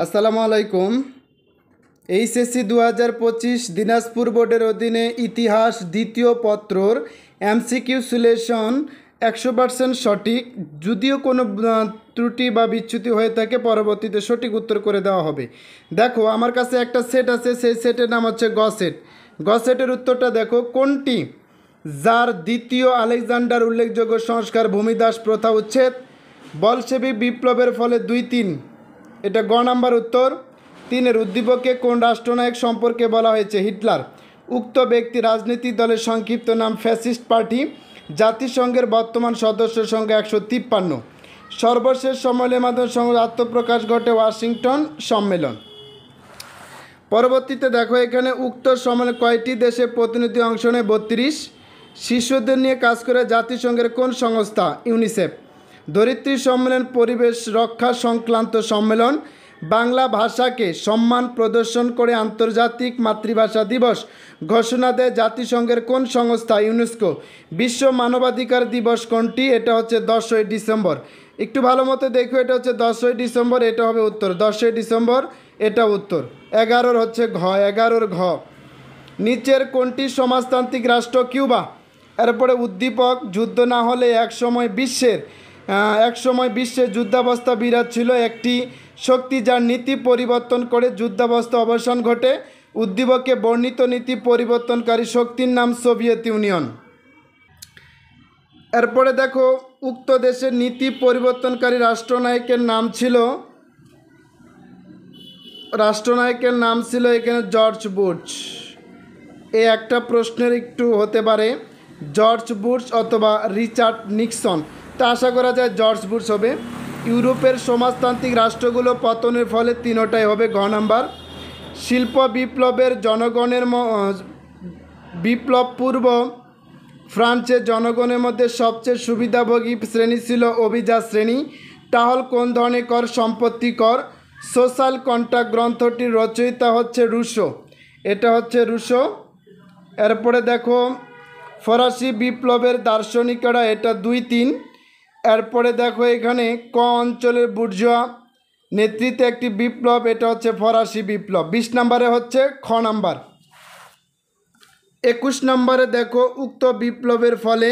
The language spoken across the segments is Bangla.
আসসালামু আলাইকুম। এইচএসসি 2025 দিনাজপুর বোর্ডের অধীনে ইতিহাস দ্বিতীয় পত্রর এমসিকিউ সলিউশন 100% সঠিক। যদিও কোনো ত্রুটি বা বিচ্যুতি হয়ে থাকে পরবর্তীতে সঠিক উত্তর করে দেওয়া হবে। দেখো আমার কাছে একটা সেট আছে, সেই সেটের নাম হচ্ছে গ সেট। গ সেটের উত্তরটা দেখো, কোনটি যার দ্বিতীয় আলেকজান্ডার উল্লেখযোগ্য সংস্কার ভূমিদাস প্রথা উচ্ছেদ, বলশেবিক বিপ্লবের ফলে 2-3, এটা গ নাম্বার উত্তর। 3-এর উদ্দীপকে কোন রাষ্ট্রনায়ক সম্পর্কে বলা হয়েছে? হিটলার। উক্ত ব্যক্তি রাজনৈতিক দলের সংক্ষিপ্ত নাম ফ্যাসিস্ট পার্টি। জাতিসংঘের বর্তমান সদস্য সংখ্যা 153। সর্বশেষ সম্মেলনের মাধ্যমে আত্মপ্রকাশ ঘটে ওয়াশিংটন সম্মেলন। পরবর্তীতে দেখো এখানে উক্ত সম্মেলনে কয়টি দেশে প্রতিনিধি অংশ নেয়? 32। শিশুদের নিয়ে কাজ করে জাতিসংঘের কোন সংস্থা? ইউনিসেফ। ধরিত্রী সম্মেলন পরিবেশ রক্ষা সংক্রান্ত সম্মেলন। বাংলা ভাষাকে সম্মান প্রদর্শন করে আন্তর্জাতিক মাতৃভাষা দিবস ঘোষণা দেয় জাতিসংঘের কোন সংস্থা? ইউনেস্কো। বিশ্ব মানবাধিকার দিবস কোনটি? এটা হচ্ছে 10ই ডিসেম্বর। একটু ভালো মতো দেখো, এটা হচ্ছে 10ই ডিসেম্বর, এটা হবে উত্তর। 10ই ডিসেম্বর এটা উত্তর। 11 হচ্ছে ঘ, 11 ঘ। নিচের কোনটি সমাজতান্ত্রিক রাষ্ট্র? কিউবা। এরপরে উদ্দীপক, যুদ্ধ না হলে একসময় বিশ্বে যুদ্ধাবস্থা বিরাজ ছিল। একটি শক্তি যার নীতি পরিবর্তন করে যুদ্ধাবস্থা অবসান ঘটে। উদ্দীপকে বর্ণিত নীতি পরিবর্তনকারী শক্তির নাম সোভিয়েত ইউনিয়ন। এরপরে দেখো উক্ত দেশের নীতি পরিবর্তনকারী রাষ্ট্রনায়কের নাম ছিল এখানে জর্জ বুশ। এই একটা প্রশ্নের একটু হতে পারে জর্জ বুশ অথবা রিচার্ড নিক্সন, তা আশা করা যায় জর্জ বুশ হবে। ইউরোপের সমাজতান্ত্রিক রাষ্ট্রগুলো পতনের ফলে 3টাই হবে ঘ নাম্বার। শিল্প বিপ্লবের বিপ্লব পূর্ব ফ্রান্সের জনগণের মধ্যে সবচেয়ে সুবিধাভোগী শ্রেণী ছিল অভিজাত শ্রেণী। টাহল কোন ধরনের কর? সম্পত্তি কর। সোশ্যাল কন্ট্রাক্ট গ্রন্থটির রচয়িতা হচ্ছে রুশো, এটা হচ্ছে রুশো। এরপরে দেখো ফরাসি বিপ্লবের দার্শনিকরা, এটা 2-3। এরপরে দেখো এখানে ক অঞ্চলের বুর্জোয়া নেতৃত্বে একটি বিপ্লব, এটা হচ্ছে ফরাসি বিপ্লব। 20 নম্বরে হচ্ছে খ নাম্বার। 21 নম্বরে দেখো উক্ত বিপ্লবের ফলে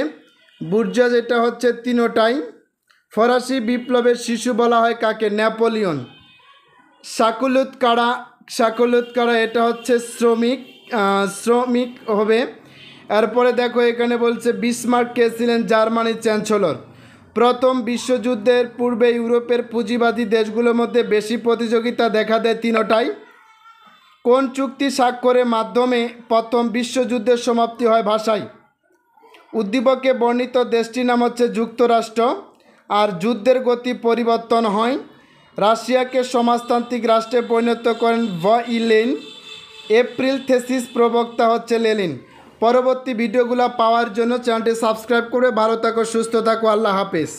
বুর্জোয়া, যেটা হচ্ছে 3টাই। ফরাসি বিপ্লবের শিশু বলা হয় কাকে? নেপোলিয়ন। শাকুলুৎকারা এটা হচ্ছে শ্রমিক হবে। এরপরে দেখো এখানে বলছে বিসমার্ক কে ছিলেন? জার্মানির চ্যান্সেলর। প্রথম বিশ্বযুদ্ধের পূর্বে ইউরোপের পুঁজিবাদী দেশগুলোর মধ্যে বেশি প্রতিযোগিতা দেখা দেয় 3টাই। কোন চুক্তি স্বাক্ষরের মাধ্যমে প্রথম বিশ্বযুদ্ধের সমাপ্তি হয়? ভাষায়। উদ্দীপকে বর্ণিত দেশটির নাম হচ্ছে যুক্তরাষ্ট্র। আর যুদ্ধের গতি পরিবর্তন হয়। রাশিয়াকে সমাজতান্ত্রিক রাষ্ট্রে পরিণত করেন লেনিন। এপ্রিল থেসিস প্রবক্তা হচ্ছে লেনিন। পরবর্তী ভিডিওগুলো পাওয়ার জন্য চ্যানেলটি সাবস্ক্রাইব করে ভালো থাকো, সুস্থ থাকো, আল্লাহ হাফেজ।